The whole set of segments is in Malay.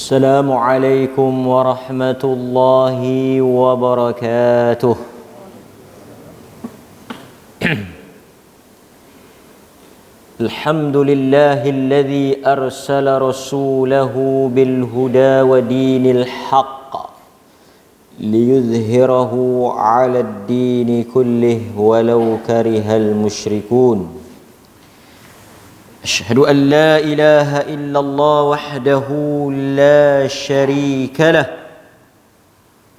السلام عليكم ورحمة الله وبركاته. الحمد لله الذي أرسل رسوله بالهدى ودين الحق ليظهره على الدين كله ولو كره المشركون. أشهد أن لا إله إلا الله وحده لا شريك له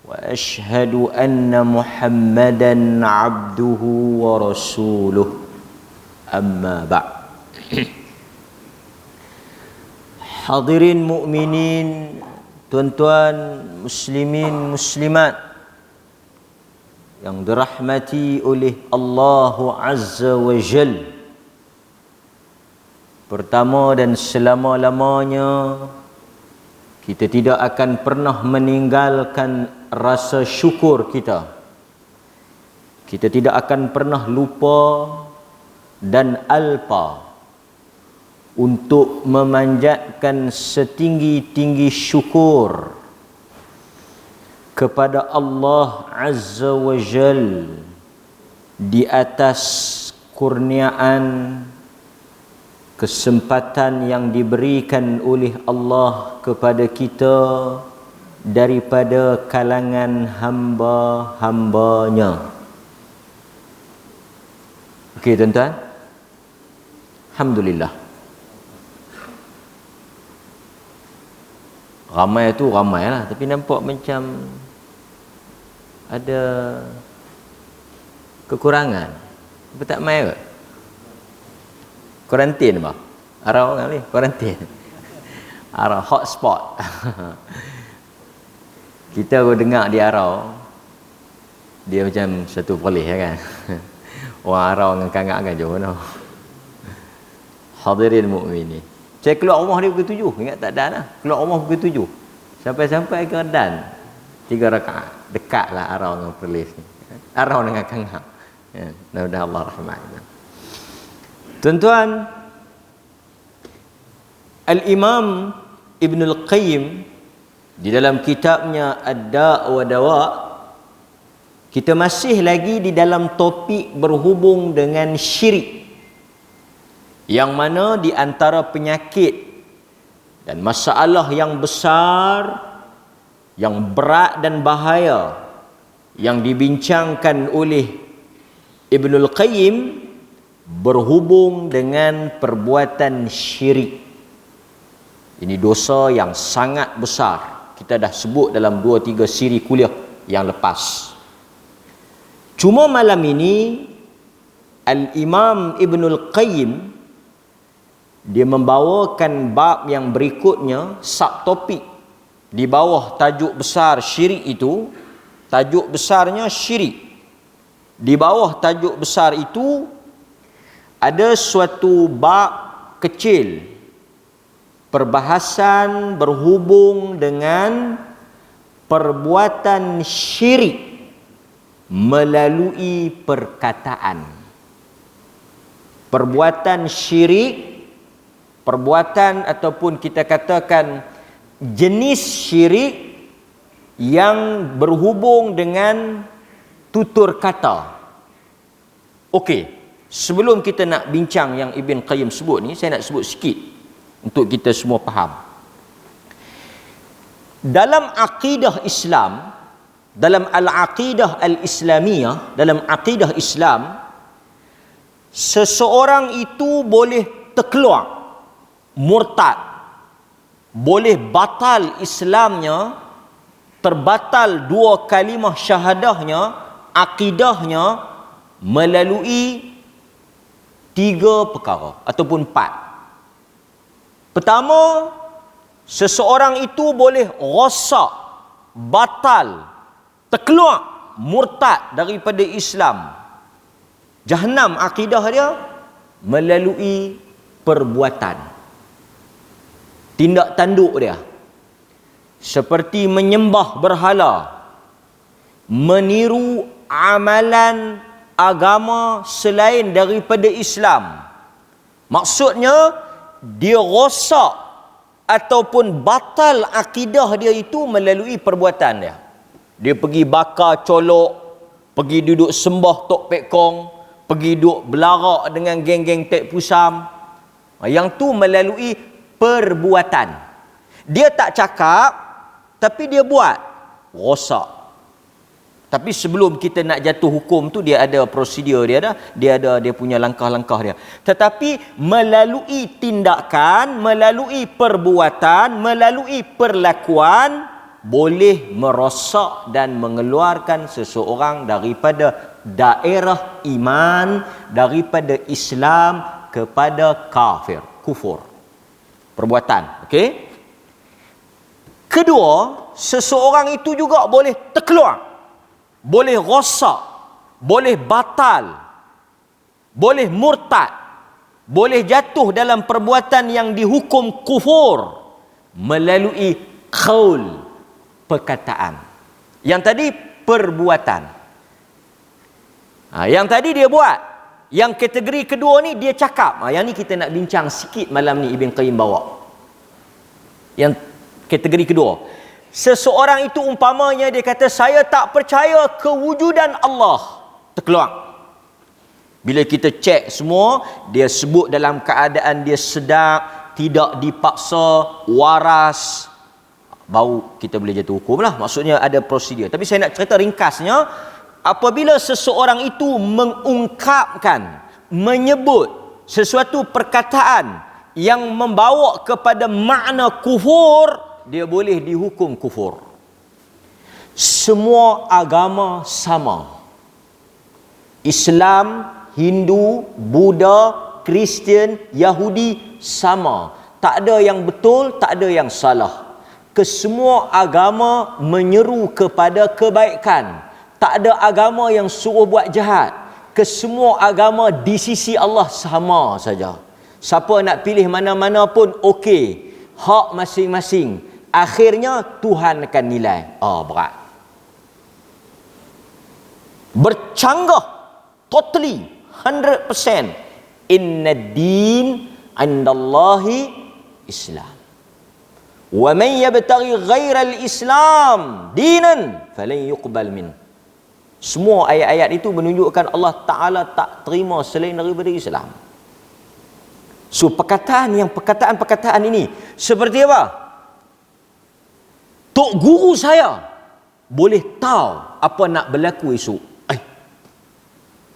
وأشهد أن محمدا عبده ورسوله أما بعد. Hadirin mukminin, tuan-tuan muslimin muslimat yang dirahmati oleh Allah Azza wa Jalla, pertama dan selama-lamanya kita tidak akan pernah meninggalkan rasa syukur kita. Kita tidak akan pernah lupa dan alpa untuk memanjatkan setinggi-tinggi syukur kepada Allah Azza wa Jal di atas kurniaan kesempatan yang diberikan oleh Allah kepada kita daripada kalangan hamba-hambanya. Okey tuan-tuan, alhamdulillah. Ramai tu ramai lah, tapi nampak macam ada kekurangan. Apa tak mai ke? Kuarantin bah. Arau kali kuarantin. Arau hotspot. Kita kalau dengar di Arau, dia macam satu polis kan. Orang Arau dengan kangak kan jauh no. Hadirin mukminin. Saya keluar rumah dia pukul 7. Ingat tak dan lah. Keluar rumah pukul 7. Sampai-sampai ke dan 3 rakaat. Dekatlah Arau dengan polis ni. Arau dengan kangak. Ya, mudah-mudahan Allah rahmat. Tuan-tuan, Al-Imam Ibn Al-Qayyim di dalam kitabnya Ad-Da' wa Dawa', kita masih lagi di dalam topik berhubung dengan syirik, yang mana di antara penyakit dan masalah yang besar, yang berat dan bahaya yang dibincangkan oleh Ibnul Qayyim berhubung dengan perbuatan syirik. Ini dosa yang sangat besar. Kita dah sebut dalam 2-3 siri kuliah yang lepas. Cuma malam ini Al-Imam Ibnul Qayyim dia membawakan bab yang berikutnya, subtopik di bawah tajuk besar syirik itu. Tajuk besarnya syirik. Di bawah tajuk besar itu ada suatu bab kecil, perbahasan berhubung dengan perbuatan syirik melalui perkataan. Perbuatan syirik, perbuatan ataupun kita katakan jenis syirik yang berhubung dengan tutur kata. Okey, sebelum kita nak bincang yang Ibn Qayyim sebut ni, saya nak sebut sikit untuk kita semua faham. Dalam akidah Islam, dalam al-aqidah al-islamiyah, dalam akidah Islam, seseorang itu boleh terkeluar murtad, boleh batal Islamnya, terbatal 2 kalimah syahadahnya, akidahnya melalui 3 perkara ataupun 4. Pertama, seseorang itu boleh rosak, batal, terkeluar murtad daripada Islam, Jahannam akidah dia, melalui perbuatan, tindak tanduk dia, seperti menyembah berhala, meniru amalan agama selain daripada Islam. Maksudnya dia rosak ataupun batal akidah dia itu melalui perbuatan dia. Dia pergi bakar colok, pergi duduk sembah Tok Pek Kong, pergi duduk belarak dengan geng-geng Tek Pusam. Yang tu melalui perbuatan. Dia tak cakap, tapi dia buat. Rosak. Tapi sebelum kita nak jatuh hukum tu, dia ada prosedur dia ada dia punya langkah-langkah dia. Tetapi melalui tindakan, melalui perbuatan, melalui perlakuan, boleh merosak dan mengeluarkan seseorang daripada daerah iman, daripada Islam kepada kafir, kufur. Perbuatan, okey? Kedua, seseorang itu juga boleh terkeluar, boleh rosak, boleh batal, boleh murtad, boleh jatuh dalam perbuatan yang dihukum kufur melalui qaul, perkataan. Yang tadi perbuatan. Yang tadi dia buat. Yang kategori kedua ni dia cakap. Yang ni kita nak bincang sikit malam ni, Ibn Qayyim bawa. Yang kategori kedua. Seseorang itu umpamanya dia kata, saya tak percaya kewujudan Allah. Terkeluar. Bila kita cek semua, dia sebut dalam keadaan dia sedap, tidak dipaksa, waras, baru kita boleh jatuh hukum lah. Maksudnya ada prosedur. Tapi saya nak cerita ringkasnya, apabila seseorang itu mengungkapkan, menyebut sesuatu perkataan yang membawa kepada makna kufur, dia boleh dihukum kufur. Semua agama sama. Islam, Hindu, Buddha, Kristian, Yahudi sama. Tak ada yang betul, tak ada yang salah. Kesemua agama menyeru kepada kebaikan. Tak ada agama yang suruh buat jahat. Kesemua agama di sisi Allah sama saja. Siapa nak pilih mana-mana pun okey. Hak masing-masing. Akhirnya Tuhan akan nilai. Berat. Bercanggah totally 100%. Inna din 'indallahi Islam. Wa man yabtaghi ghairal Islam dinan falan yuqbal min. Semua ayat-ayat itu menunjukkan Allah Ta'ala tak terima selain daripada Islam. So perkataan ini seperti apa? Tok guru saya boleh tahu apa nak berlaku esok.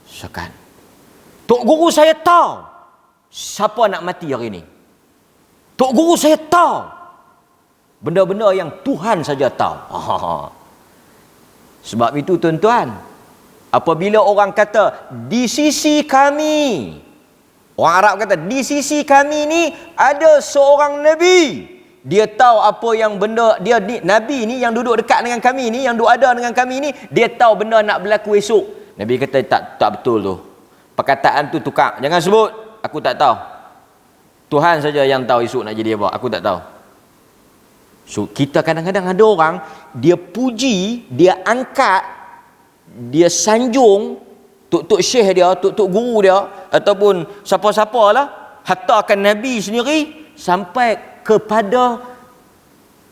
Sekan. Tok guru saya tahu siapa nak mati hari ini. Tok guru saya tahu benda-benda yang Tuhan saja tahu. Sebab itu tuan-tuan, apabila orang kata di sisi kami, orang Arab kata di sisi kami ni ada seorang Nabi, dia tahu apa yang benda dia ni, Nabi ni yang duduk dekat dengan kami ni, yang duduk ada dengan kami ni, dia tahu benda nak berlaku esok. Nabi kata tak betul tu. Perkataan tu tukar. Jangan sebut aku tak tahu. Tuhan saja yang tahu esok nak jadi apa. Aku tak tahu. So kita kadang-kadang ada orang, dia puji, dia angkat, dia sanjung tok-tok syekh dia, tok-tok guru dia, ataupun siapa-siapa lah, hatta akan Nabi sendiri, sampai kepada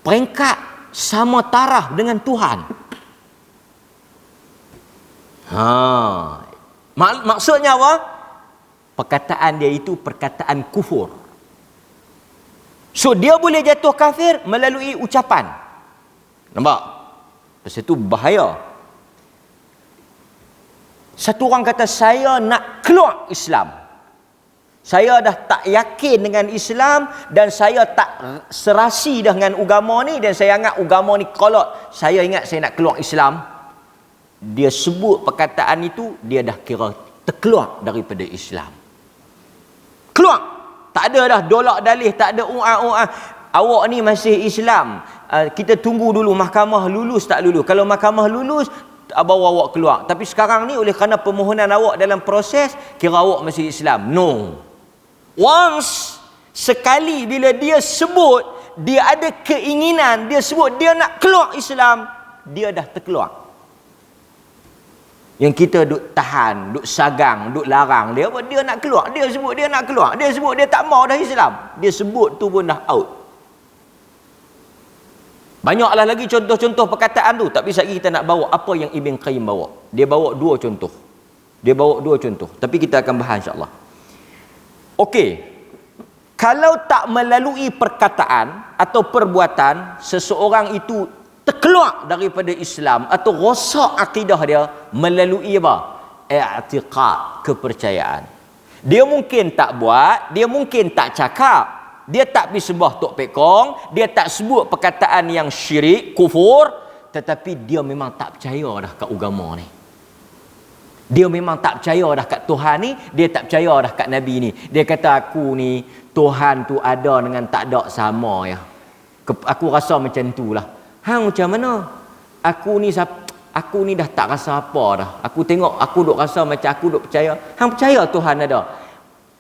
peringkat sama taraf dengan Tuhan. Maksudnya apa? Perkataan dia itu perkataan kufur. So dia boleh jatuh kafir melalui ucapan. Nampak? Pasal itu bahaya. Satu orang kata, saya nak keluar Islam. Saya dah tak yakin dengan Islam dan saya tak serasi dengan agama ni, dan saya anggap agama ni kolot. Saya ingat saya nak keluar Islam. Dia sebut perkataan itu, dia dah kira terkeluar daripada Islam. Keluar. Tak ada dah dolak dalih, tak ada awak ni masih Islam. Kita tunggu dulu mahkamah lulus tak lulus. Kalau mahkamah lulus, baru awak keluar. Tapi sekarang ni oleh kerana permohonan awak dalam proses, kira awak masih Islam. No. Once sekali bila dia sebut, dia ada keinginan, dia sebut dia nak keluar Islam, dia dah terkeluar. Yang kita duk tahan, duk sagang, duk larang dia, apa dia nak keluar, dia sebut dia nak keluar, dia sebut dia tak mau dah Islam, dia sebut tu pun dah out. Banyaklah lagi contoh-contoh perkataan tu, tak bisa kita nak bawa apa yang Ibn Qayyim bawa. Dia bawa dua contoh. Tapi kita akan bahas insya-Allah. Okey. Kalau tak melalui perkataan atau perbuatan, seseorang itu terkeluar daripada Islam atau rosak akidah dia melalui apa? I'tiqad, kepercayaan. Dia mungkin tak buat, dia mungkin tak cakap, dia tak pergi sembah Tok Pek Kong, dia tak sebut perkataan yang syirik, kufur, tetapi dia memang tak percaya dah kat agama ni. Dia memang tak percaya dah kat Tuhan ni, dia tak percaya dah kat Nabi ni. Dia kata aku ni, Tuhan tu ada dengan tak ada sama ya. Aku rasa macam tu lah. Hang macam mana? Aku ni dah tak rasa apa dah. Aku tengok, aku duk rasa macam aku duk percaya. Hang percaya Tuhan ada?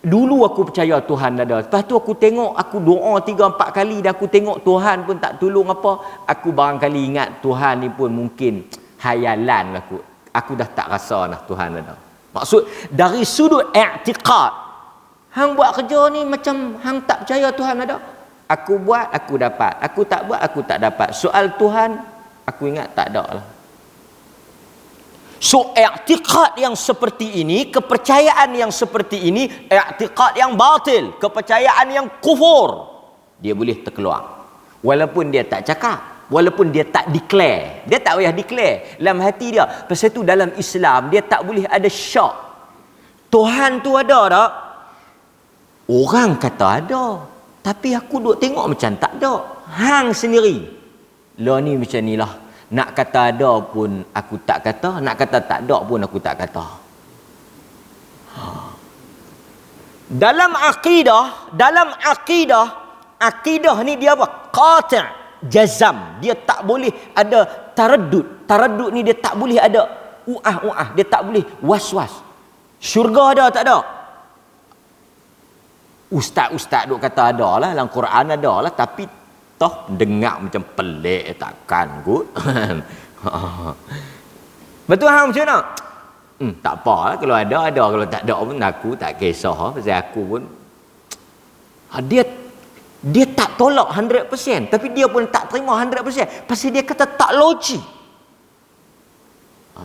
Dulu aku percaya Tuhan ada. Lepas tu aku tengok, aku doa 3-4 kali dah aku tengok Tuhan pun tak tolong apa. Aku barangkali ingat Tuhan ni pun mungkin hayalan aku. Aku dah tak rasa dah Tuhan ada. Maksud dari sudut i'tiqad, hang buat kerja ni macam hang tak percaya Tuhan ada. Aku buat, aku dapat. Aku tak buat, aku tak dapat. Soal Tuhan, aku ingat tak ada lah. So, i'tiqad yang seperti ini, kepercayaan yang seperti ini, i'tiqad yang batil, kepercayaan yang kufur, dia boleh terkeluar. Walaupun dia tak cakap, walaupun dia tak declare. Dia tak payah declare dalam hati dia. Pasal itu dalam Islam, dia tak boleh ada syak. Tuhan tu ada tak? Orang kata ada. Tapi aku duk tengok macam tak ada. Hang sendiri. Lah ni macam ni lah. Nak kata ada pun aku tak kata, nak kata tak ada pun aku tak kata. Dalam akidah ni dia apa? Qati', jazam. Dia tak boleh ada taraddud. Taraddud ni dia tak boleh ada uah-uah, dia tak boleh was-was. Syurga ada tak ada? Ustaz-ustaz duk kata ada lah, dalam Quran ada lah, tapi toh dengar macam pelik takkan kot. Betul hang macam mana? Tak apa lah, kalau ada, kalau tak ada pun aku tak kisah pasal aku pun. Dia tak tolak 100%, tapi dia pun tak terima 100% pasal dia kata tak logik.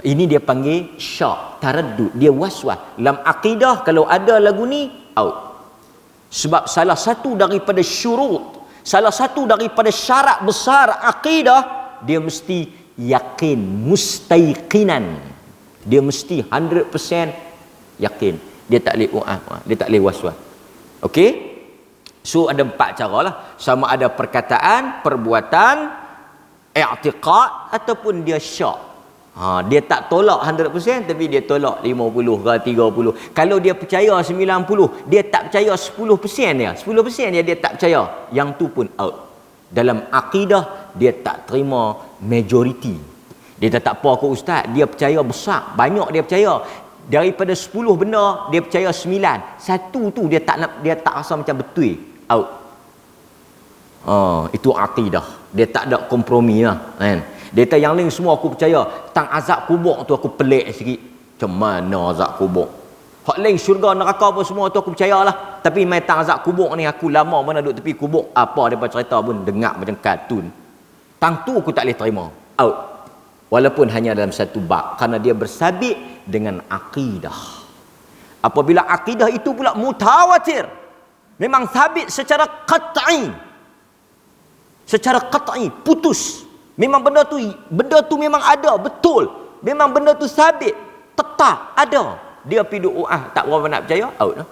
Ini dia panggil syak, taraddud, dia was-was. Dalam akidah kalau ada lagu ni out. Sebab salah satu daripada syurut, salah satu daripada syarat besar akidah, dia mesti yakin, mustaiqinan. Dia mesti 100% yakin. Dia tak boleh dia tak boleh was-was. Okey? So ada 4 cara lah. Sama ada perkataan, perbuatan, i'tiqad ataupun dia syak. Dia tak tolak 100% tapi dia tolak 50 ke 30. Kalau dia percaya 90, dia tak percaya 10% dia. 10% dia tak percaya. Yang tu pun out. Dalam akidah dia tak terima majority. Dia tak apa ke ustaz, dia percaya besar, banyak dia percaya. Daripada 10 benda dia percaya 9. Satu tu dia tak rasa macam betul. Out. Itu akidah. Dia tak ada kompromi lah, kan? Dia kata yang lain semua aku percaya. Tang azab kubur tu aku pelik sikit. Macam mana azab kubur? Hak lain syurga neraka apa semua tu aku percayalah. Tapi mai tang azab kubur ni aku lama mana duduk tepi kubur. Apa depa cerita pun dengar macam kartun. Tang tu aku tak boleh terima. Out. Walaupun hanya dalam satu bab. Kerana dia bersabit dengan akidah. Apabila akidah itu pula mutawatir. Memang sabit secara qat'i. Secara qat'i. Putus. Memang benda tu memang ada, betul. Memang benda tu sabit, tetap ada. Dia pergi duk tak berapa nak percaya, out lah.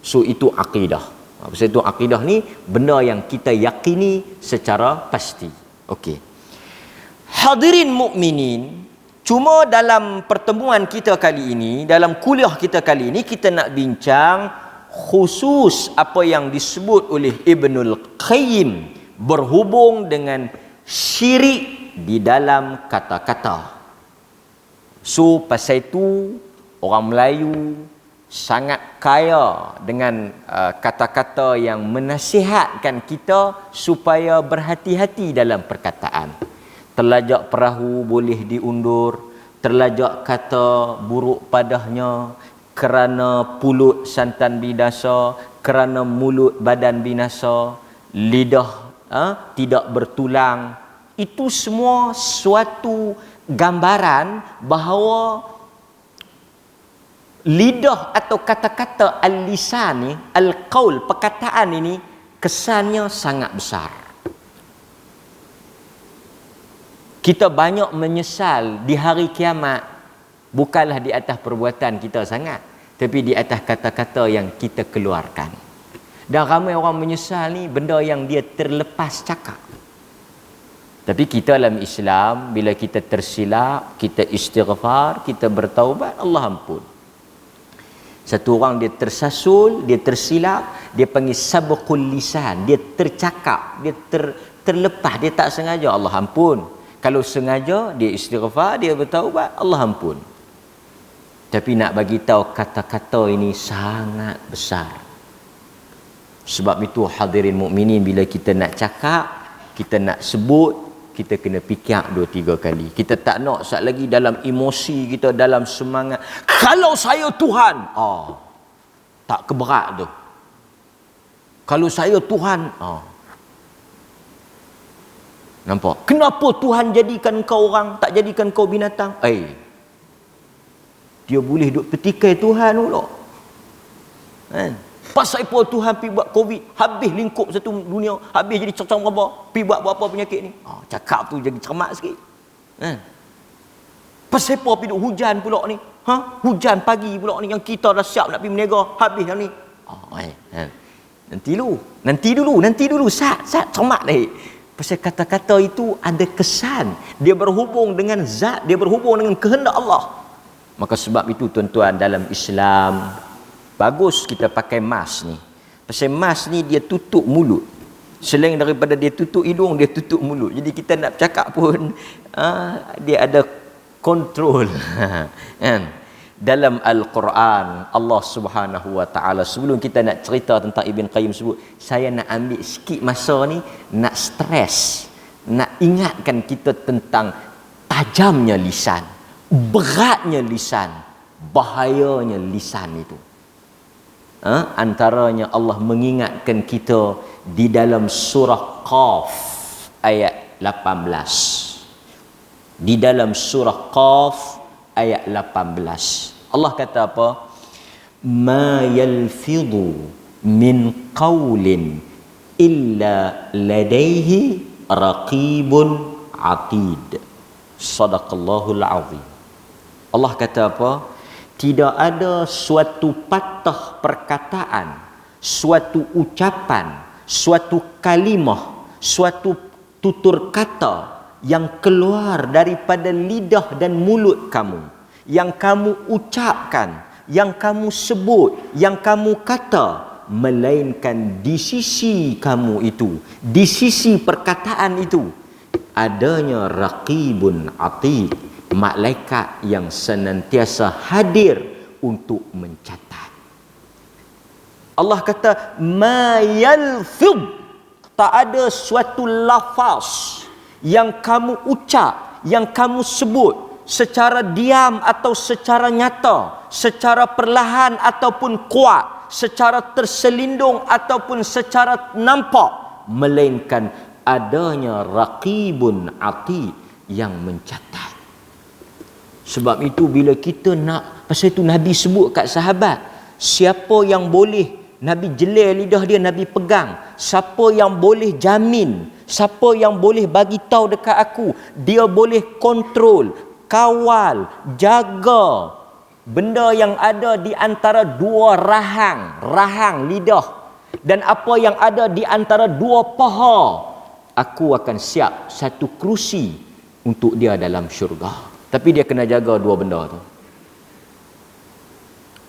So itu akidah. Pasal itu akidah ni benda yang kita yakini secara pasti. Okey. Hadirin mukminin, cuma dalam pertemuan kita kali ini, dalam kuliah kita kali ini, kita nak bincang khusus apa yang disebut oleh Ibnul Qayyim berhubung dengan syirik di dalam kata-kata. So pasal itu orang Melayu sangat kaya dengan kata-kata yang menasihatkan kita supaya berhati-hati dalam perkataan. Terlajak perahu boleh diundur, terlajak kata buruk padahnya, kerana pulut santan binasa, kerana mulut badan binasa, lidah tidak bertulang, itu semua suatu gambaran bahawa lidah atau kata-kata al-lisan ni, al-qaul, perkataan ini kesannya sangat besar. Kita banyak menyesal di hari kiamat bukanlah di atas perbuatan kita sangat, tapi di atas kata-kata yang kita keluarkan. Dan ramai orang menyesal ni benda yang dia terlepas cakap. Tapi kita dalam Islam, bila kita tersilap, kita istighfar, kita bertaubat, Allah ampun. Satu orang dia tersasul, dia tersilap, dia panggil sabqul lisan, dia tercakap, dia terlepas, dia tak sengaja, Allah ampun. Kalau sengaja, dia istighfar, dia bertaubat, Allah ampun. Tapi nak bagi tahu kata-kata ini sangat besar. Sebab itu hadirin mukminin, bila kita nak cakap, kita nak sebut, kita kena fikir 2-3 kali. Kita tak nak sat lagi dalam emosi kita, dalam semangat. Kalau saya Tuhan, tak keberat tu. Kalau saya Tuhan, nampak? Kenapa Tuhan jadikan kau orang, tak jadikan kau binatang? Dia boleh duk petikai Tuhan pula. Kan? Pasal apa Tuhan pergi buat COVID, habis lingkup satu dunia, habis jadi cacang berapa, pergi buat apa penyakit ni. Cakap tu jadi cermat sikit. Pasal apa pergi duk hujan pula ni? Hujan pagi pula ni, yang kita dah siap nak pergi berniaga, habis yang ni. Nanti dulu. Sat cermat dah. Pasal kata-kata itu ada kesan. Dia berhubung dengan zat, dia berhubung dengan kehendak Allah. Maka sebab itu tuan-tuan, dalam Islam bagus kita pakai mask ni. Pasal mask ni dia tutup mulut. Selain daripada dia tutup hidung, dia tutup mulut. Jadi kita nak bercakap pun dia ada kontrol. Dalam Al-Quran, Allah Subhanahu wa taala, sebelum kita nak cerita tentang Ibn Qayyim sebut, saya nak ambil sikit masa ni nak stres, nak ingatkan kita tentang tajamnya lisan, beratnya lisan, bahayanya lisan itu. Antaranya Allah mengingatkan kita di dalam surah Qaf ayat 18. Di dalam surah Qaf ayat 18. Allah kata apa? Ma yalfidhu min qawlin illa ladaihi raqibun atid. Sadaqallahul azim. Allah kata apa? Tidak ada suatu patah perkataan, suatu ucapan, suatu kalimah, suatu tutur kata yang keluar daripada lidah dan mulut kamu, yang kamu ucapkan, yang kamu sebut, yang kamu kata, melainkan di sisi kamu itu, di sisi perkataan itu, adanya raqibun atid, malaikat yang senantiasa hadir untuk mencatat. Allah kata ma yalfidh, tak ada suatu lafaz yang kamu ucap, yang kamu sebut secara diam atau secara nyata, secara perlahan ataupun kuat, secara terselindung ataupun secara nampak, melainkan adanya raqibun atid yang mencatat. Sebab itu bila kita nak, pasal itu Nabi sebut kat sahabat, siapa yang boleh, Nabi jelir lidah dia, Nabi pegang, siapa yang boleh jamin, siapa yang boleh bagi tahu dekat aku, dia boleh kontrol, kawal, jaga benda yang ada di antara dua rahang lidah, dan apa yang ada di antara dua paha, aku akan siap satu kerusi untuk dia dalam syurga. Tapi dia kena jaga dua benda tu.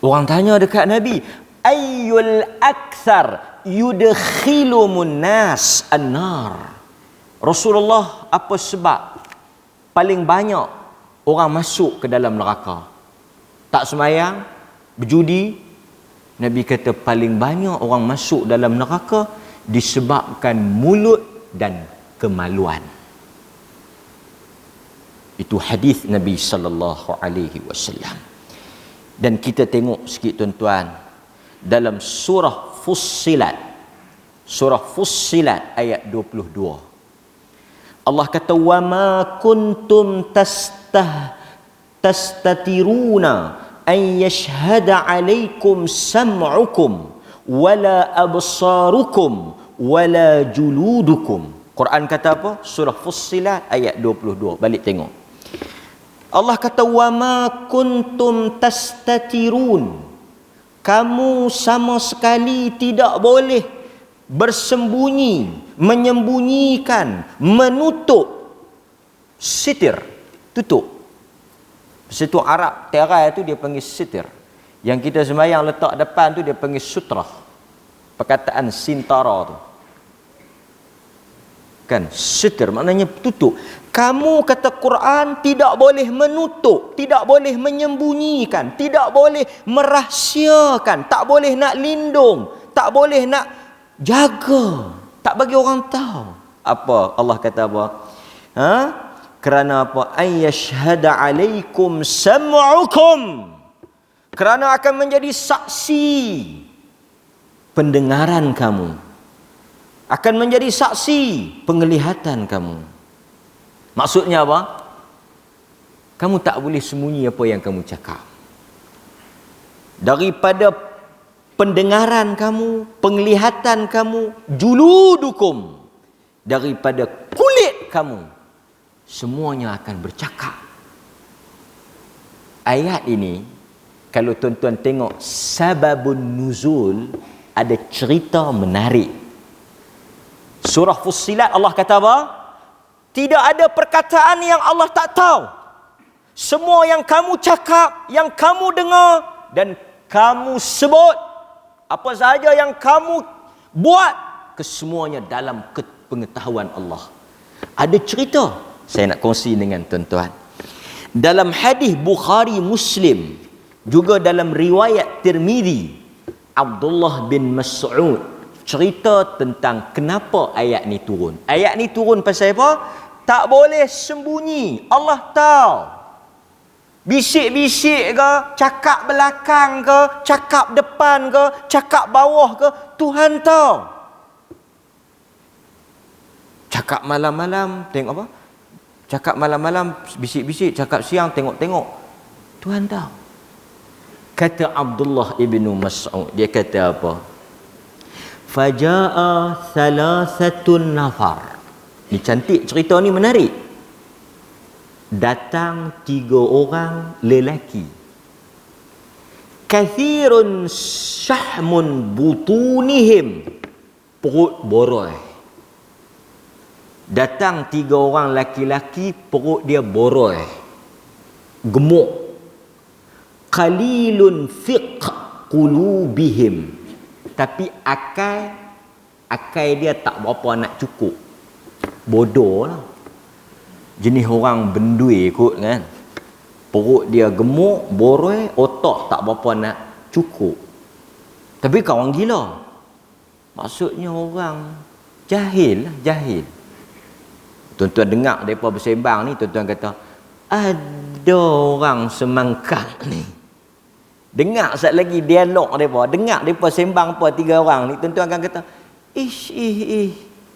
Orang tanya dekat Nabi, ayyul akthar yudkhilumun nas an-nar. Rasulullah, apa sebab paling banyak orang masuk ke dalam neraka? Tak sembahyang, berjudi. Nabi kata paling banyak orang masuk dalam neraka disebabkan mulut dan kemaluan. Itu hadis Nabi sallallahu alaihi wasallam. Dan kita tengok sikit tuan-tuan, dalam surah Fussilat ayat 22, Allah kata wa ma kuntum tastatiruna an yashhada alaikum sam'ukum wala absarukum wala juludukum. Quran kata apa? Surah Fussilat ayat 22. Balik tengok. Allah kata wa ma kuntum tastatirun. Kamu sama sekali tidak boleh bersembunyi, menyembunyikan, menutup. Sitir, tutup. Situ Arab terai tu dia panggil sitir. Yang kita sembahyang letak depan tu dia panggil sutrah. Perkataan sintara tu. Kan, sitir maknanya tutup. Kamu kata Quran tidak boleh menutup, tidak boleh menyembunyikan, tidak boleh merahsiakan, tak boleh nak lindung, tak boleh nak jaga, tak bagi orang tahu. Apa Allah kata apa? Kerana apa? Ayyashhada alaikum sam'ukum. Kerana akan menjadi saksi pendengaran kamu, akan menjadi saksi penglihatan kamu. Maksudnya apa? Kamu tak boleh sembunyi apa yang kamu cakap. Daripada pendengaran kamu, penglihatan kamu, juludukum, daripada kulit kamu, semuanya akan bercakap. Ayat ini, kalau tuan-tuan tengok sababun nuzul, ada cerita menarik. Surah Fussilat Allah kata apa? Tidak ada perkataan yang Allah tak tahu. Semua yang kamu cakap, yang kamu dengar dan kamu sebut, apa sahaja yang kamu buat, kesemuanya dalam pengetahuan Allah. Ada cerita saya nak kongsi dengan tuan-tuan. Dalam hadis Bukhari Muslim, juga dalam riwayat Tirmizi, Abdullah bin Mas'ud cerita tentang kenapa ayat ni turun. Ayat ni turun pasal apa? Tak boleh sembunyi. Allah tahu. Bisik-bisik ke, cakap belakang ke, cakap depan ke, cakap bawah ke, Tuhan tahu. Cakap malam-malam, tengok apa? Cakap malam-malam, bisik-bisik, cakap siang, tengok-tengok, Tuhan tahu. Kata Abdullah ibn Mas'ud, dia kata apa? Faja'a thalathatun nafar. Ni cantik, cerita ni menarik. Datang 3 orang lelaki. Kathirun syahmun butunihim. Perut boroi. Datang 3 orang laki-laki, perut dia boroi, gemuk. Qalilun fiqh qulubihim. Tapi akal dia tak berapa nak cukup. Bodoh lah. Jenis orang bendui kot kan. Perut dia gemuk, boroi, otak tak berapa nak cukup. Tapi kau orang gila. Maksudnya orang jahil lah, jahil. Tuan-tuan dengar mereka bersembang ni, tuan-tuan kata, ada orang semangkak ni. Dengar sekali lagi dialog mereka, dengar mereka sembang apa 3 orang ni, tuan-tuan akan kata,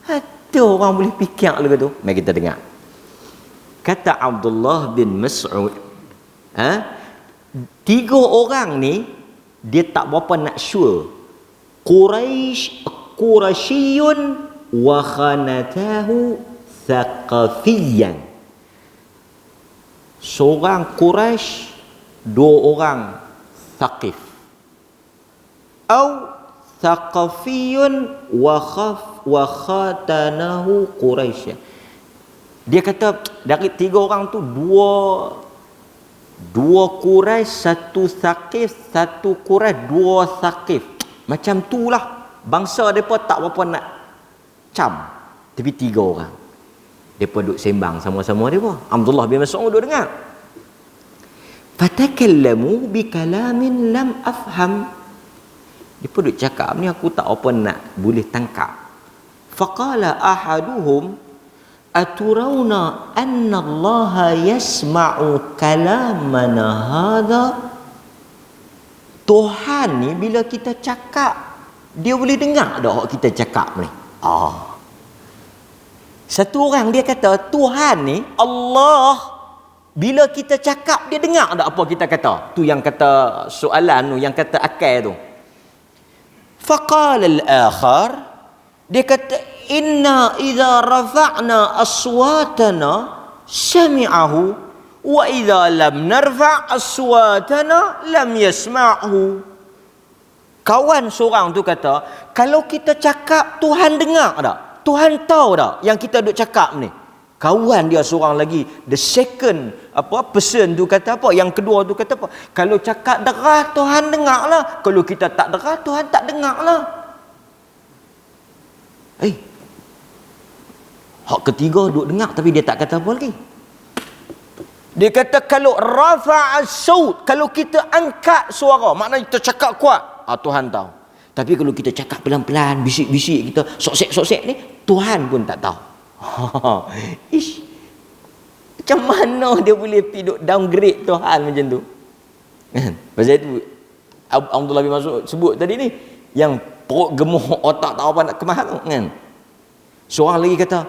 ada orang boleh fikir lagu tu. Mari kita dengar. Kata Abdullah bin Mas'ud, 3 orang ni dia tak berapa nak sure. Quraisyun wa khanatahu Thaqafiyan. Seorang Quraisy, 2 orang Thaqif. Atau Thaqafiyun wa khatanahu Quraisy. Dia kata dari 3 orang tu, 2 Quraisy, 1 Thaqif, 1 Quraisy, 2 Thaqif. Macam tu lah. Bangsa mereka tak berapa nak cam. Tapi 3 orang. Mereka duduk sembang sama-sama mereka. Abdullah bin Mas'ud duduk dengar. Fatakallamu bikalamin lam afham. Mereka duduk cakap ni aku tak apa nak boleh tangkap. Faqala ahaduhum aturawna anna Allah yasma'u kalamana hadha. Tuhan ni bila kita cakap, dia boleh dengar dah kita cakap ni. Satu orang dia kata, Tuhan ni, Allah, bila kita cakap dia dengar tak apa kita kata? Tu yang kata soalan tu, yang kata akal tu. Faqala al-akhar, dia kata, inna idza rafa'na aswatana sami'ahu wa idza lam narfa' aswatana lam yasma'hu. Kawan seorang tu kata, kalau kita cakap Tuhan dengar tak? Tuhan tahu tak yang kita duk cakap ni? Kawan dia seorang lagi, the second person tu kata apa? Yang kedua tu kata apa? Kalau cakap derah Tuhan dengar lah. Kalau kita tak derah Tuhan tak dengar lah. Hak ketiga duk dengar tapi dia tak kata apa lagi. Dia kata kalau rafa'as saut, kalau kita angkat suara, maknanya kita cakap kuat, Tuhan tahu. Tapi kalau kita cakap pelan-pelan, bisik-bisik, kita soksek-soksek ni, Tuhan pun tak tahu. Ish, macam mana dia boleh pergi downgrade Tuhan macam tu? Pasal itu Abdullah bin Mas'ud sebut tadi ni, yang perut gemuk, otak tak apa nak kemas tu kan. Seorang lagi kata,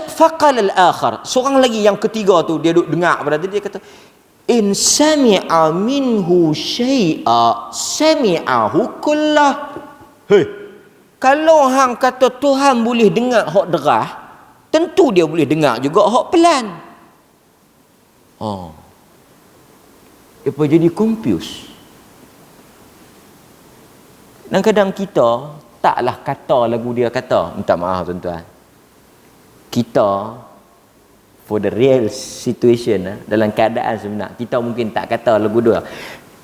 faqal al-akhar, seorang lagi yang ketiga tu dia duk dengar pada dia kata, in sami'a minhu syai'a sami'ahu kullah. Kalau hang kata Tuhan boleh dengar hak derah, tentu dia boleh dengar juga hak pelan. Apa jadi confused. Dan kadang kita taklah kata lagu dia kata, minta maaf tuan-tuan, kita for the real situation, dalam keadaan sebenar, kita mungkin tak kata lagu dia,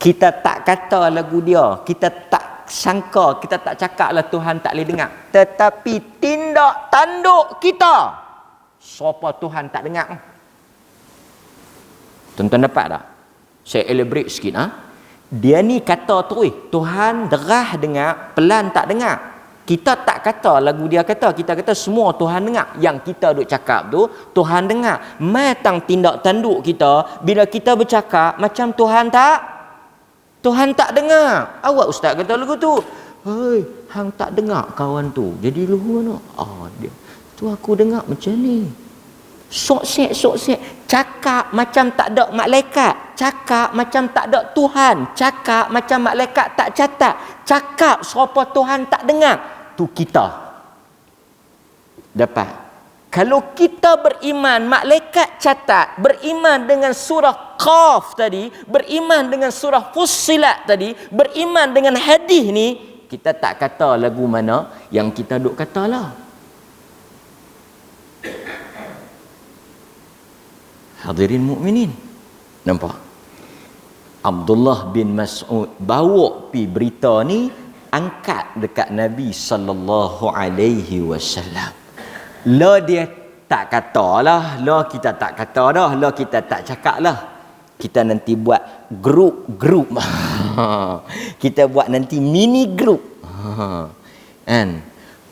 kita tak kata lagu dia, kita tak sangka, kita tak cakap lah Tuhan tak boleh dengar, tetapi tindak tanduk kita, siapa Tuhan tak dengar. Tuan-tuan dapat tak? Saya elaborate sikit. Dia ni kata terus, Tuhan derah dengar, pelan tak dengar. Kita tak kata lagu dia kata, kita kata semua Tuhan dengar. Yang kita duk cakap tu Tuhan dengar. Matang tindak tanduk kita bila kita bercakap macam Tuhan tak dengar. Awak ustaz kata lagu tu, hei, hang tak dengar kawan tu, jadi luhu no. Dia tu aku dengar macam ni. Sok-sek cakap macam tak ada malaikat, cakap macam tak ada Tuhan, cakap macam malaikat tak catat, cakap siapa Tuhan tak dengar. Tu kita dapat. Kalau kita beriman malaikat catat, beriman dengan surah Qaf tadi, beriman dengan surah Fussilat tadi, beriman dengan hadis ni, kita tak kata lagu mana yang kita duk katalah. Hadirin mukminin, nampak? Abdullah bin Mas'ud bawa pi berita ni, angkat dekat Nabi sallallahu alaihi wasallam. La dia tak katalah, la kita tak kata dah, la kita tak cakap lah. Kita nanti buat grup. Kita buat nanti mini grup. Kan?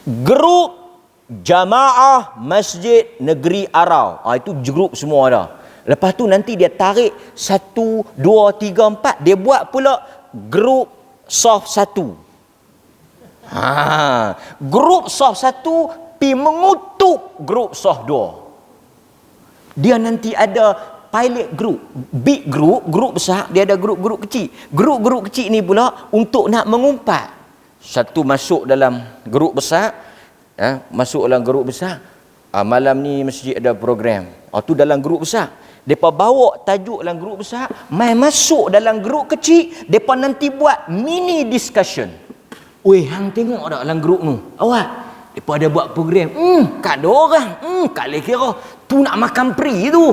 Grup Jamaah Masjid Negeri Arau. Itu grup semua dah. Lepas tu nanti dia tarik 1, 2, 3, 4. Dia buat pula grup soft 1. Grup soft 1 pi mengutuk grup soft 2. Dia nanti ada pilot group, big group, grup besar, dia ada grup-grup kecil. Grup-grup kecil ni pula untuk nak mengumpat. Satu masuk dalam grup besar, masuk dalam grup besar. Malam ni masjid ada program. Tu dalam grup besar. Depa bawa tajuk dalam grup besar, mai masuk dalam grup kecil, depa nanti buat mini discussion. Weh, hang tengok tak dalam grup tu? Awak, depa ada buat program. Kat ada orang, kat le kira tu nak makan peri tu.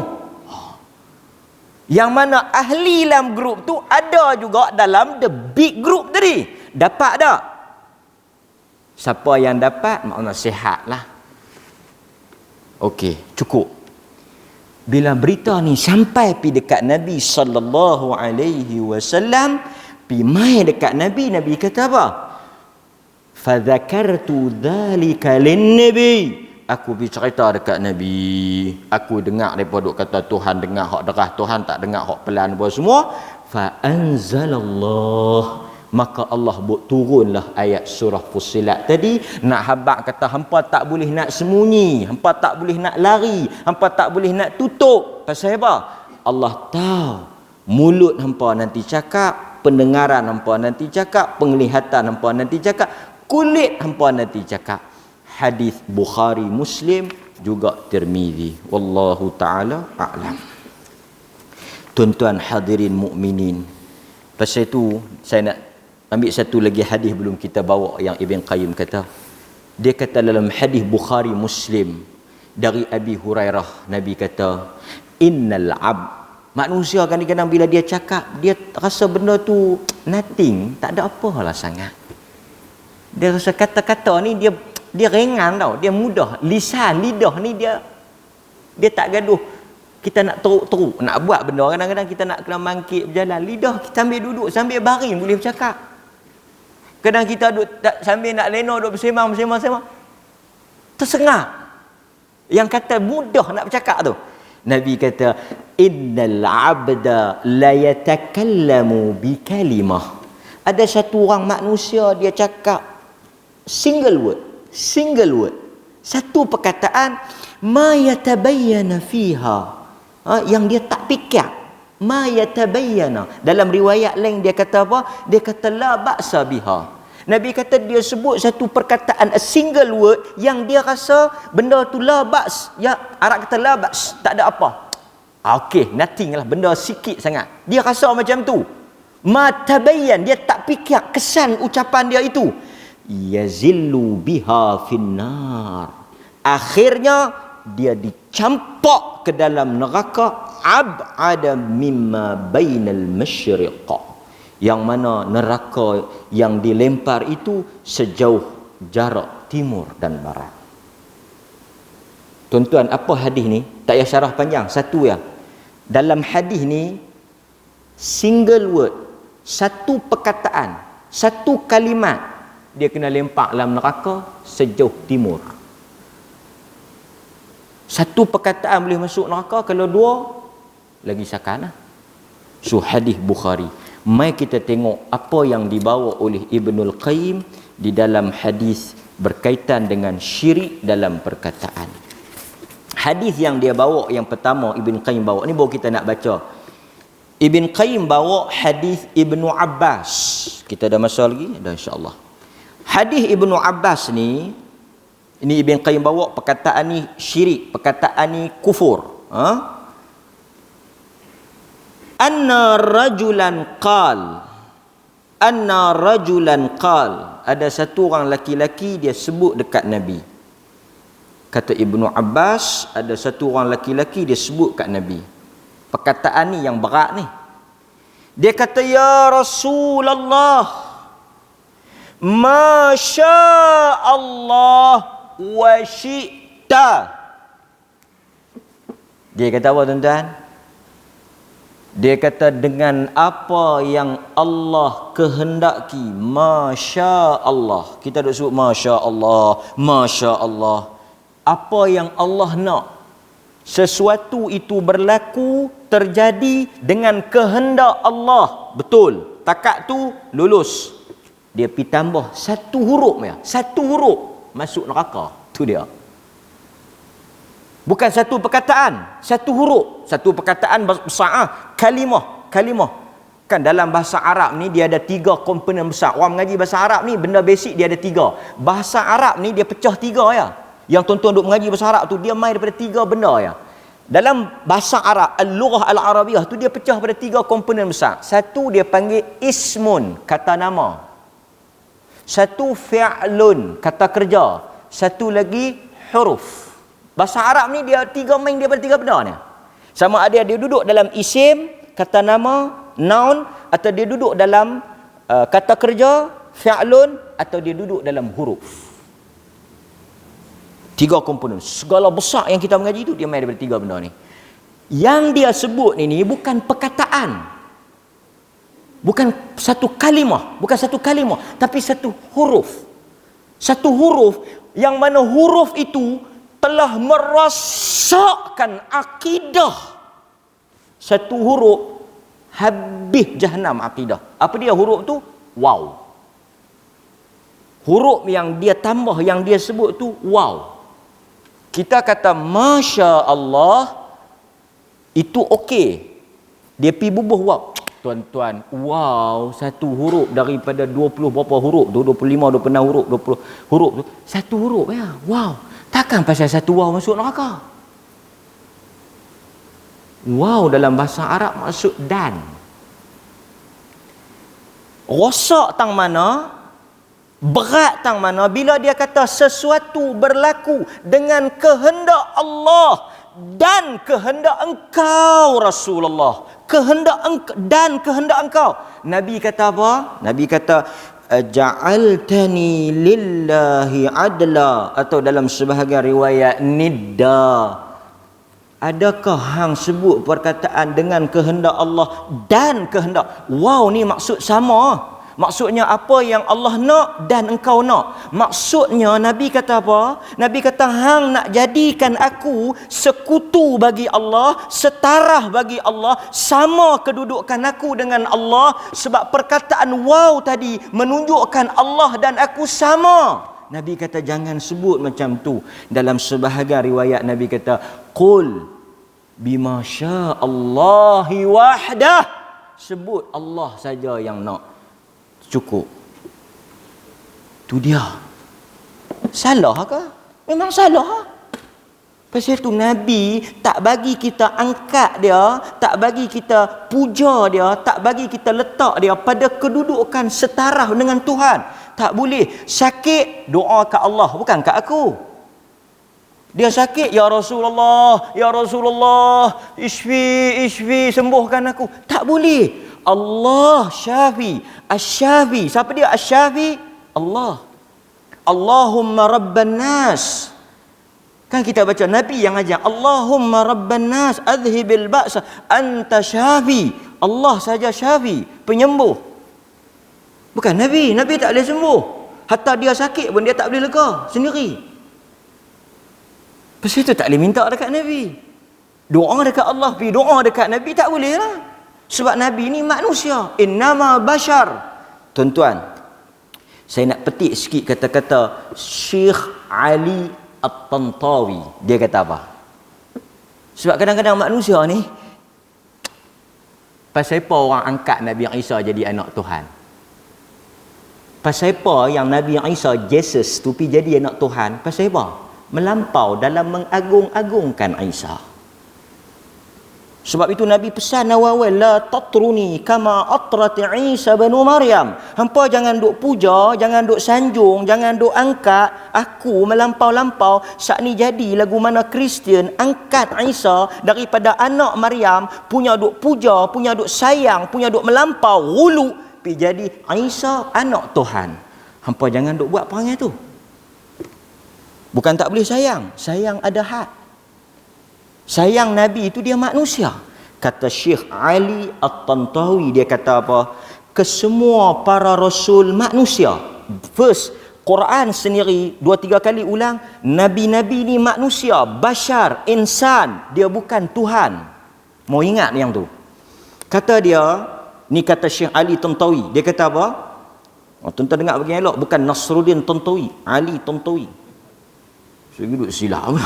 Yang mana ahli dalam grup tu ada juga dalam the big group tadi. Dapat tak? Siapa yang dapat, makna sihat lah. Okey, cukup. Bila berita ni sampai pi dekat Nabi sallallahu alaihi wasallam, pi mai dekat Nabi, Nabi kata apa? Fa dzakartu dzalika lin-nabi. Aku pergi cerita dekat Nabi. Aku dengar depa duk kata Tuhan dengar hak derah, Tuhan tak dengar hak pelan apa semua. Fa anzalallah, Maka Allah turunlah ayat surah Fussilat tadi, nak habaq kata hampa tak boleh nak sembunyi, hampa tak boleh nak lari, hampa tak boleh nak tutup. Pasal apa? Allah tahu mulut hampa nanti cakap, pendengaran hampa nanti cakap, penglihatan hampa nanti cakap, kulit hampa nanti cakap. Hadis Bukhari, Muslim, juga Tirmizi. Wallahu taala a'lam. Tuan-tuan hadirin mukminin, pasal itu saya nak ambil satu lagi hadis belum kita bawa yang Ibn Qayyim kata. Dia kata dalam hadis Bukhari, Muslim dari Abi Hurairah, Nabi kata, innal manusia kadang-kadang bila dia cakap, dia rasa benda tu nothing, tak ada apalah sangat. Dia rasa kata-kata ni dia ringan tau, dia mudah. Lidah ni dia tak gaduh. Kita nak teruk-teruk, nak buat benda, kadang-kadang kita nak kena bangkit berjalan, lidah kita sambil duduk, sambil baring boleh bercakap. Kadang kita duduk sambil nak lena, duduk bersemang, tersengat. Yang kata mudah nak bercakap tu, Nabi kata, innal abda la yatakallamu bi kalimah. Ada satu orang manusia, dia cakap single word, satu perkataan, ma yatabayyana fiha, yang dia tak fikir, ma yatabayyana. Dalam riwayat lain dia kata apa? Dia kata la ba'sa biha. Nabi kata dia sebut satu perkataan, a single word, yang dia rasa benda tu la ba's, ya Arab kata la ba's, tak ada apa. Okey, nothing lah, benda sikit sangat. Dia rasa macam tu. Ma tabayyan, dia tak fikir kesan ucapan dia itu. Yazillu biha finnar. Akhirnya dia dicampak ke dalam neraka, ab'ada mimma bainal masyriq, yang mana neraka yang dilempar itu sejauh jarak timur dan barat. Tuan-tuan, apa hadis ni? Tak payah syarah panjang, satu ya. Dalam hadis ni, single word, satu perkataan, satu kalimat, dia kena lempak dalam neraka sejauh timur. Satu perkataan boleh masuk neraka, kalau dua lagi sakanah. So hadis Bukhari. Mai kita tengok apa yang dibawa oleh Ibnul Qayyim di dalam hadis berkaitan dengan syirik dalam perkataan. Hadis yang dia bawa yang pertama, Ibn Qayyim bawa ni, baru kita nak baca. Ibn Qayyim bawa hadis Ibnu Abbas. Kita ada masa lagi? Ada, insya-Allah. Hadis Ibnu Abbas ni, ini Ibn Qayyim bawa, perkataan ni syirik, perkataan ni kufur. Anna rajulan qal, ada satu orang laki-laki dia sebut dekat Nabi. Kata Ibnu Abbas, ada satu orang laki-laki dia sebut kat Nabi. Perkataan ni yang berat ni. Dia kata, ya Rasulullah, Masya Allah wa syi'ta. Dia kata apa, tuan-tuan? Dia kata dengan apa yang Allah kehendaki. Masya Allah. Kita duk sebut Masya Allah, Masya Allah. Apa yang Allah nak, sesuatu itu berlaku, terjadi dengan kehendak Allah. Betul. Takat tu lulus. Dia pergi tambah satu huruf ya. Satu huruf masuk neraka. Tu dia. Bukan satu perkataan, satu huruf. Satu perkataan besar, kalimah. Kan dalam bahasa Arab ni dia ada 3 komponen besar. Orang mengaji bahasa Arab ni benda basic dia ada 3. Bahasa Arab ni dia pecah 3 ya. Yang tuan-tuan duk mengaji bahasa Arab tu, dia main daripada 3 benda ya. Dalam bahasa Arab, al-lughah al-arabiyah tu dia pecah pada 3 komponen besar. Satu dia panggil ismun, kata nama. Satu fi'lun, kata kerja. Satu lagi huruf. Bahasa Arab ni dia 3 main dia pada 3 benda ni. Sama ada dia duduk dalam isim, kata nama, noun, atau dia duduk dalam kata kerja, fi'lun, atau dia duduk dalam huruf. 3 komponen. Segala besar yang kita mengaji tu dia main daripada 3 benda ni. Yang dia sebut ini bukan perkataan. Bukan satu kalimah, tapi satu huruf. Satu huruf yang mana huruf itu telah merosakkan akidah. Satu huruf habis jahanam akidah. Apa dia huruf tu? wow. Huruf yang dia tambah, yang dia sebut tu wow. Kita kata Masya Allah, itu okey. Dia pi bubuh wow. Tuan-tuan, wow, satu huruf daripada 20 berapa huruf tu, 25, 26 huruf, 20 huruf tu, satu huruf ya. Wow. Takkan pasal satu wow masuk neraka. Wow dalam bahasa Arab maksud dan. Rosak tang mana, berat tang mana bila dia kata sesuatu berlaku dengan kehendak Allah dan kehendak engkau Rasulullah. Kehendak engkau. Nabi kata apa? Nabi kata ja'altani lillahi adla, atau dalam sebahagian riwayat nidda. Adakah hang sebut perkataan dengan kehendak Allah dan kehendak? Wow, ni maksud sama. Maksudnya apa yang Allah nak dan engkau nak. Maksudnya Nabi kata apa? Nabi kata hang nak jadikan aku sekutu bagi Allah, setara bagi Allah, sama kedudukan aku dengan Allah, sebab perkataan wow tadi menunjukkan Allah dan aku sama. Nabi kata jangan sebut macam tu. Dalam sebahagian riwayat Nabi kata qul bima sya'allahi wahdah. Sebut Allah saja yang nak. Cukup. Tu dia. Salah ke? Memang salah. Pasal tu Nabi tak bagi kita angkat dia, tak bagi kita puja dia, tak bagi kita letak dia pada kedudukan setara dengan Tuhan. Tak boleh. Sakit, doa kat Allah, bukan kat aku. Dia sakit, ya Rasulullah, ya Rasulullah, isfi, sembuhkan aku. Tak boleh. Allah syafi, asy-syafi. Siapa dia asy-syafi? Allah. Allahumma rabban nas. Kan kita baca Nabi yang ajar Allahumma rabban nas adhibil ba'sa anta syafi. Allah saja syafi, penyembuh. Bukan Nabi. Nabi tak boleh sembuh. Hatta dia sakit pun dia tak boleh lega sendiri. Pasal itu tak boleh minta dekat Nabi. Doa dekat Allah, pergi doa dekat Nabi tak boleh lah. Sebab Nabi ni manusia. Innama bashar. Tuan-tuan, saya nak petik sikit kata-kata Syekh Ali At-Tantawi. Dia kata apa? Sebab kadang-kadang manusia ni, pasal apa orang angkat Nabi Isa jadi anak Tuhan? Pasal apa yang Nabi Isa, Jesus tu pergi jadi anak Tuhan? Pasal apa? Melampau dalam mengagung-agungkan Isa. Sebab itu Nabi pesan awal-awal, la tatruni kama atrat Isa bin Maryam. Hampa jangan duk puja, jangan duk sanjung, jangan duk angkat aku melampau-lampau. Saat ni jadi lagu mana Kristian angkat Isa daripada anak Maryam, punya duk puja, punya duk sayang, punya duk melampau, hulu, pi jadi Isa anak Tuhan. Hampa jangan duk buat perangai tu. Bukan tak boleh sayang, sayang ada had. Sayang Nabi itu dia manusia. Kata Syekh Ali At-Tantawi, dia kata apa? Kesemua para rasul manusia. First, Quran sendiri 2-3 kali ulang, Nabi-Nabi ni manusia, bashar, insan. Dia bukan Tuhan. Mau ingat yang tu. Kata dia, ni kata Syekh Ali Tantawi. Dia kata apa? Oh, tuan-tuan dengar bagi elok. Bukan Nasruddin Tantawi, Ali Tantawi. Saya duduk silap.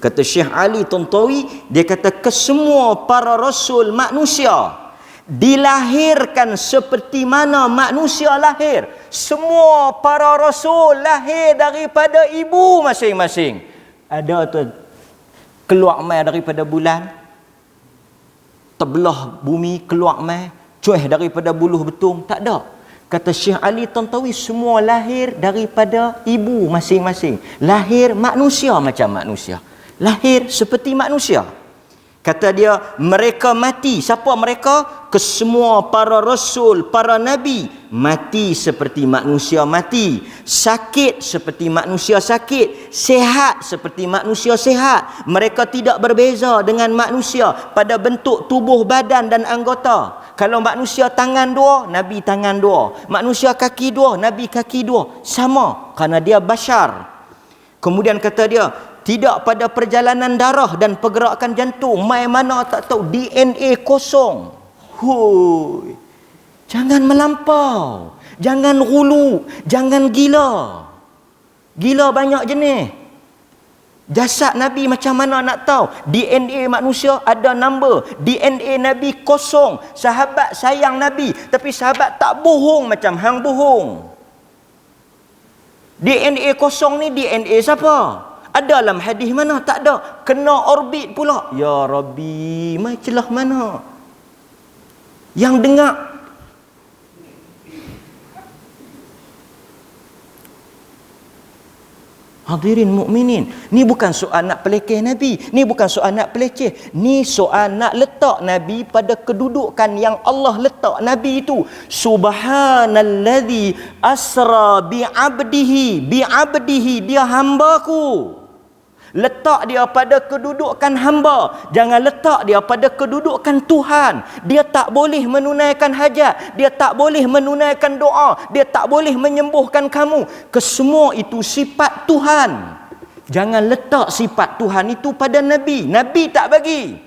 Kata Syekh Ali Tantawi, dia kata kesemua para rasul manusia dilahirkan seperti mana manusia lahir. Semua para rasul lahir daripada ibu masing-masing. Ada tu keluar mai daripada bulan, terbelah bumi keluar mai, cuih daripada buluh betung, tak ada. Kata Syekh Ali Tantawi, semua lahir daripada ibu masing-masing. Lahir manusia macam manusia. Lahir seperti manusia. Kata dia, mereka mati. Siapa mereka? Kesemua para rasul, para nabi. Mati seperti manusia mati. Sakit seperti manusia sakit. Sehat seperti manusia sehat. Mereka tidak berbeza dengan manusia pada bentuk tubuh badan dan anggota. Kalau manusia tangan dua, Nabi tangan dua. Manusia kaki dua, Nabi kaki dua. Sama, kerana dia bashar. Kemudian kata dia, tidak pada perjalanan darah dan pergerakan jantung. Mai mana tak tahu, DNA kosong. Hui. Jangan melampau. Jangan hulu, jangan gila. Gila banyak jenis. Jasad Nabi macam mana nak tahu? DNA manusia ada number. DNA Nabi kosong. Sahabat sayang Nabi, tapi sahabat tak bohong macam hang bohong. DNA kosong ni DNA siapa? Ada dalam hadis mana? Tak ada. Kena orbit pula. Ya Rabbi, mai celah mana? Yang dengar. Hadirin mukminin, ni bukan soal nak peleceh Nabi, ni bukan soal nak peleceh, ni soal nak letak Nabi pada kedudukan yang Allah letak Nabi itu. Subhanallazi asra bi'abdihi, dia hambaku. Letak dia pada kedudukan hamba. Jangan letak dia pada kedudukan Tuhan. Dia tak boleh menunaikan hajat. Dia tak boleh menunaikan doa. Dia tak boleh menyembuhkan kamu. Kesemua itu sifat Tuhan. Jangan letak sifat Tuhan itu pada Nabi. Nabi tak bagi.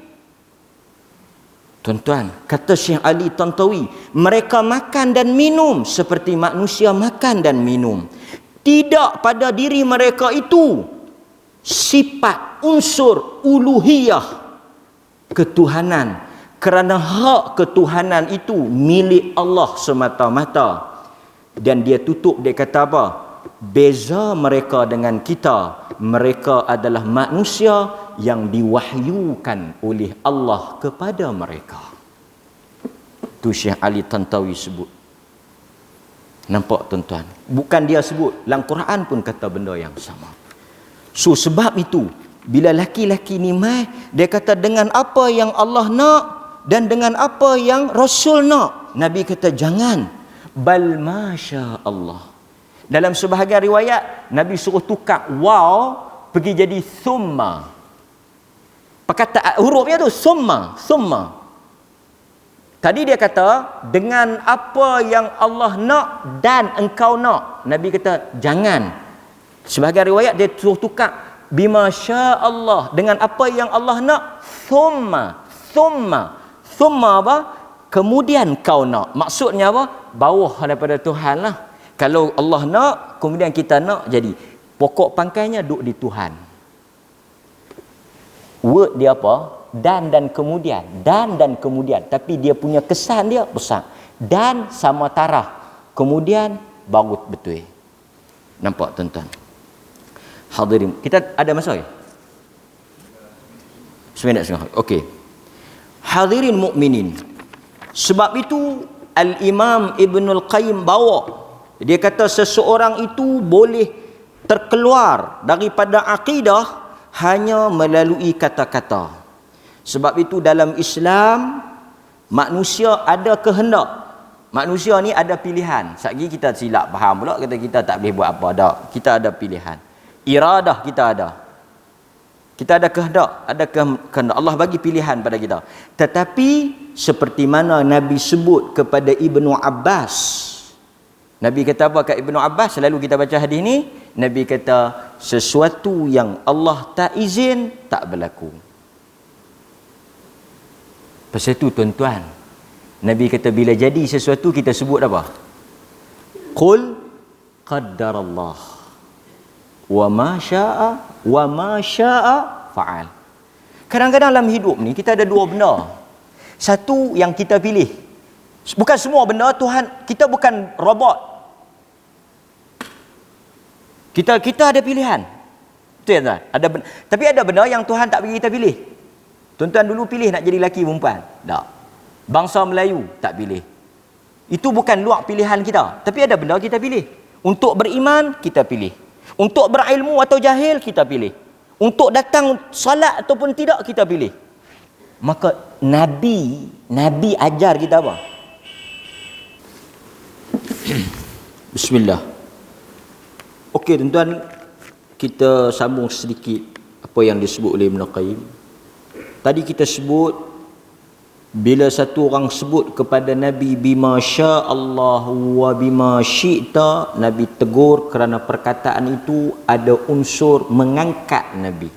Tuan-tuan, kata Syekh Ali Tantawi, mereka makan dan minum seperti manusia makan dan minum. Tidak pada diri mereka itu sifat unsur uluhiyah, ketuhanan, kerana hak ketuhanan itu milik Allah semata-mata. Dan dia tutup, dia kata apa? Beza mereka dengan kita, mereka adalah manusia yang diwahyukan oleh Allah kepada mereka. Tu Syekh Ali Tantawi sebut. Nampak tuan-tuan? Bukan dia sebut, dalam Quran pun kata benda yang sama. So sebab itu, bila laki-laki ni mai, dia kata dengan apa yang Allah nak dan dengan apa yang Rasul nak. Nabi kata jangan. Bal masya Allah. Dalam sebahagian riwayat, Nabi suruh tukar waw pergi jadi thumma. Perkataan hurufnya tu summa. Tadi dia kata dengan apa yang Allah nak dan engkau nak. Nabi kata jangan. Sebahagian riwayat dia suruh tukar bima sya Allah, dengan apa yang Allah nak, thumma apa? Kemudian kau nak. Maksudnya apa? Bawah daripada Tuhan lah. Kalau Allah nak, kemudian kita nak, jadi pokok pangkalnya duduk di Tuhan. Word dia apa? Dan kemudian. Dan kemudian. Tapi dia punya kesan dia besar. Dan sama taraf. Kemudian baru betul. Nampak tuan-tuan? Hadirin, kita ada masa ya? 9 minit setengah. Okey. Hadirin mukminin. Sebab itu Al-Imam Ibnul Qayyim bawa, dia kata seseorang itu boleh terkeluar daripada akidah hanya melalui kata-kata. Sebab itu dalam Islam manusia ada kehendak. Manusia ni ada pilihan. Sekali kita silap faham pula kata kita tak boleh buat apa dak. Kita ada pilihan. Iradah kita ada. Kita ada kehendak, kehendak. Allah bagi pilihan pada kita. Tetapi seperti mana Nabi sebut kepada Ibnu Abbas. Nabi kata apa kat Ibnu Abbas? Selalu kita baca hadis ni, Nabi kata sesuatu yang Allah tak izin tak berlaku. Pasal itu tuan-tuan, Nabi kata bila jadi sesuatu kita sebut apa? Qul qaddarallah wa ma syaa fa'al. Kadang-kadang dalam hidup ni kita ada dua benda. Satu yang kita pilih. Bukan semua benda Tuhan, kita bukan robot. Kita ada pilihan. Betul tak? Tapi ada benda yang Tuhan tak bagi kita pilih. Tuan-tuan dulu pilih nak jadi lelaki perempuan? Tak. Bangsa Melayu tak pilih. Itu bukan luar pilihan kita. Tapi ada benda kita pilih. Untuk beriman kita pilih. Untuk berilmu atau jahil kita pilih. Untuk datang salat ataupun tidak kita pilih. Maka Nabi ajar kita apa? Bismillah. Okey tuan-tuan, kita sambung sedikit apa yang disebut oleh Ibn Qayyim. Tadi kita sebut bila satu orang sebut kepada Nabi bima sya'allah wa bima syi'ta, Nabi tegur kerana perkataan itu ada unsur mengangkat Nabi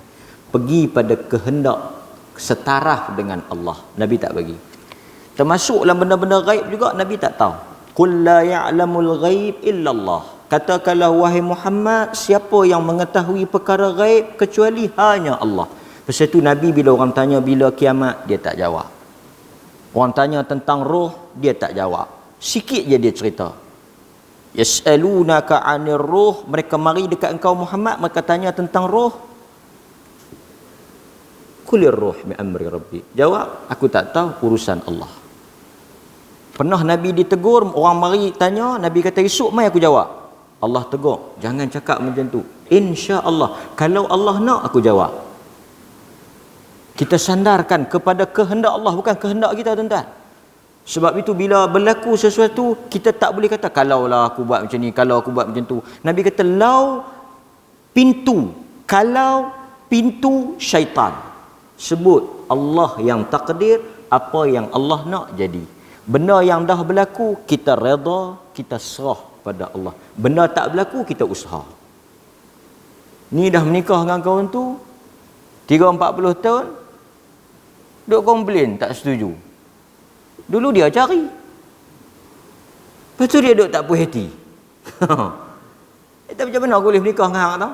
pergi pada kehendak setaraf dengan Allah. Nabi tak bagi. Termasuk dalam benda-benda gaib juga Nabi tak tahu. Qul la ya'lamul ghaib illallah. Katakanlah wahai Muhammad, siapa yang mengetahui perkara gaib kecuali hanya Allah. Pasal itu Nabi bila orang tanya bila kiamat, dia tak jawab. Orang tanya tentang roh, dia tak jawab. Sikit je dia cerita. Yas'alunaka 'anir ruh, mereka mari dekat engkau Muhammad, mereka tanya tentang roh. Qulir ruh min amri rabbi. Jawab, aku tak tahu, urusan Allah. Pernah Nabi ditegur, orang mari tanya, Nabi kata esok mai aku jawab. Allah tegur, jangan cakap macam tu. Insya-Allah, kalau Allah nak aku jawab. Kita sandarkan kepada kehendak Allah, bukan kehendak kita, tuan-tuan. Sebab itu bila berlaku sesuatu, kita tak boleh kata kalaulah aku buat macam ni, kalau aku buat macam tu. Nabi kata kalau pintu syaitan. Sebut Allah yang takdir, apa yang Allah nak jadi. Benda yang dah berlaku, kita redha, kita serah pada Allah. Benda tak berlaku, kita usaha. Ni dah menikah dengan kawan tu 30-40 tahun, duk komplain tak setuju. Dulu dia cari, lepas tu dia duk tak puas hati. Tapi macam mana aku boleh menikah dengan hang tau?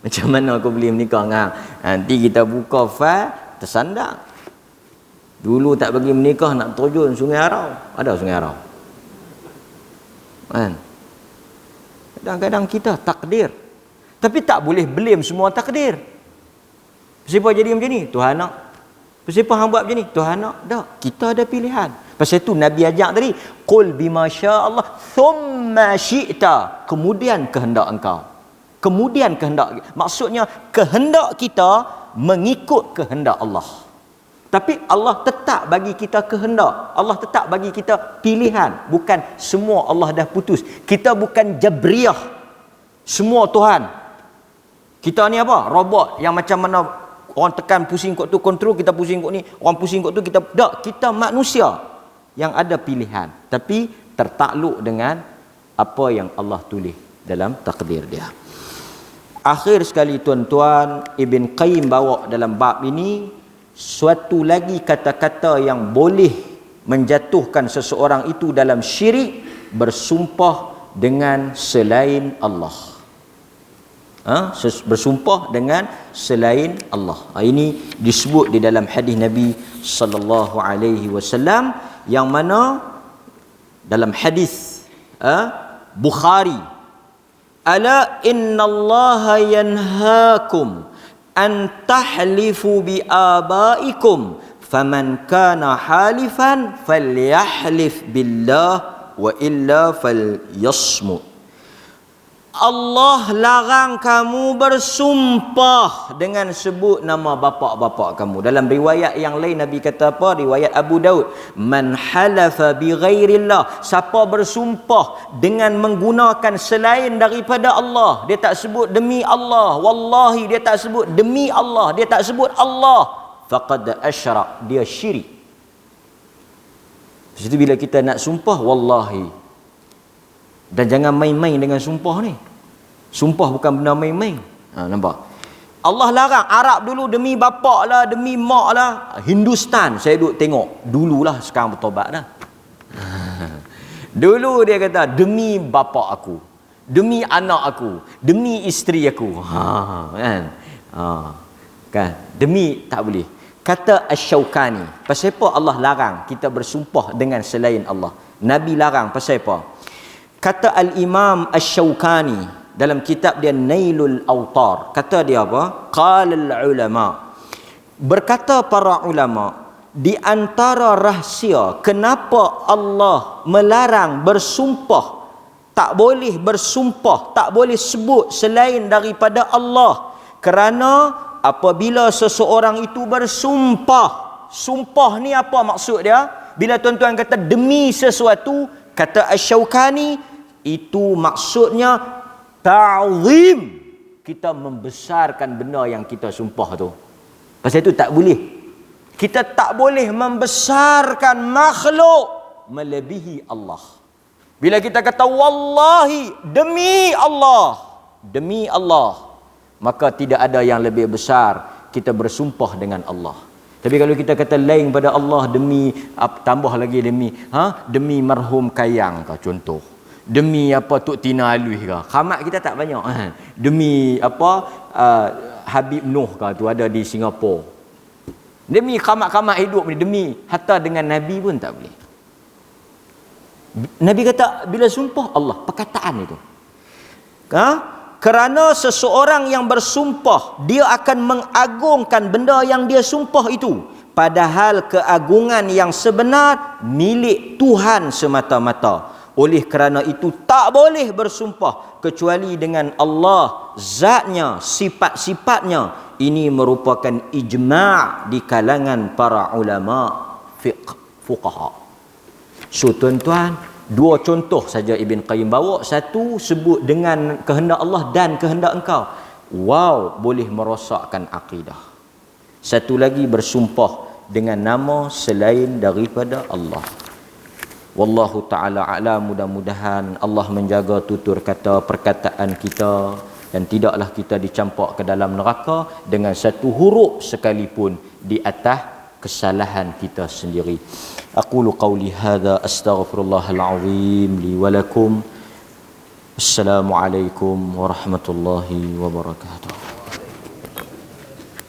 Macam mana aku boleh menikah dengan hang? Nanti kita buka file, tersandang. Dulu tak bagi menikah, nak terjun Sungai Arau. Ada Sungai Arau kan? Kadang-kadang kita takdir, tapi tak boleh blame semua takdir. Siapa jadi macam ni? Tuhan nak. Siapa hang buat macam ni? Tuhan nak. Tak, kita ada pilihan. Pasal itu Nabi ajak tadi, qul bima sya'allah thumma syi'ta, kemudian kehendak engkau. Kemudian kehendak. Maksudnya kehendak kita mengikut kehendak Allah. Tapi Allah tetap bagi kita kehendak. Allah tetap bagi kita pilihan. Bukan semua Allah dah putus. Kita bukan Jabriyah. Semua Tuhan. Kita ni apa? Robot yang macam mana orang tekan pusing kot tu kontrol, kita pusing kot ni, orang pusing kot tu kita. Tak, kita manusia yang ada pilihan. Tapi tertakluk dengan apa yang Allah tulis dalam takdir dia. Akhir sekali tuan-tuan, Ibn Qayyim bawa dalam bab ini suatu lagi kata-kata yang boleh menjatuhkan seseorang itu dalam syirik, bersumpah dengan selain Allah. Bersumpah dengan selain Allah. Ini disebut di dalam hadis Nabi sallallahu alaihi wasallam, yang mana dalam hadis Bukhari, ala innallaha yanhaakum an tahlifu bi abaikum faman kana halifan falyahlif billah wa illa falyasmut. Allah larang kamu bersumpah dengan sebut nama bapa-bapa kamu. Dalam riwayat yang lain Nabi kata apa? Riwayat Abu Daud, man halafa bi ghairillah, siapa bersumpah dengan menggunakan selain daripada Allah, dia tak sebut demi Allah, wallahi dia tak sebut demi Allah, dia tak sebut Allah, faqad asyrak, dia syirik. Jadi bila kita nak sumpah, wallahi, dan jangan main-main dengan sumpah ni. Sumpah bukan benda main-main. Nampak? Allah larang. Arab dulu demi bapak lah, demi mak lah. Hindustan saya duduk tengok. Dululah, sekarang bertobat dah. Dulu dia kata demi bapak aku, demi anak aku, demi isteri aku. Kan? Demi tak boleh. Kata Asy-Syaukani, pasal apa Allah larang kita bersumpah dengan selain Allah? Nabi larang pasal apa? Kata Al-Imam Asy-Syaukani dalam kitab dia Nailul Awtar, kata dia apa? Qalal ulama, berkata para ulama, di antara rahsia kenapa Allah melarang bersumpah, tak boleh bersumpah, tak boleh sebut selain daripada Allah, kerana apabila seseorang itu bersumpah, sumpah ni apa maksud dia? Bila tuan-tuan kata demi sesuatu, kata Asy-Syaukani, itu maksudnya ta'zim, kita membesarkan benda yang kita sumpah tu. Pasal itu tak boleh, kita tak boleh membesarkan makhluk melebihi Allah. Bila kita kata wallahi, demi Allah, maka tidak ada yang lebih besar kita bersumpah dengan Allah. Tapi kalau kita kata lain pada Allah demi tambah lagi demi marhum Kayang ke contoh. Demi apa Tok Tina Alwi ke. Khamat kita tak banyak. Demi Habib Noh ke tu ada di Singapura. Demi khamat-khamat hidup ni, demi hatta dengan Nabi pun tak boleh. Nabi kata bila sumpah Allah, perkataan itu. Kerana seseorang yang bersumpah, dia akan mengagungkan benda yang dia sumpah itu. Padahal keagungan yang sebenar milik Tuhan semata-mata. Oleh kerana itu tak boleh bersumpah kecuali dengan Allah, zatnya, sifat-sifatnya. Ini merupakan ijma' di kalangan para ulama fuqaha. So tuan-tuan, dua contoh saja Ibn Qayyim bawa. Satu sebut dengan kehendak Allah dan kehendak engkau. Wow, boleh merosakkan akidah. Satu lagi bersumpah dengan nama selain daripada Allah. Wallahu ta'ala a'lam. Mudah-mudahan Allah menjaga tutur kata perkataan kita dan tidaklah kita dicampak ke dalam neraka dengan satu huruf sekalipun di atas kesalahan kita sendiri. Aqulu qawli hadha astaghfirullahal azim li wa lakum. Assalamualaikum warahmatullahi wabarakatuh.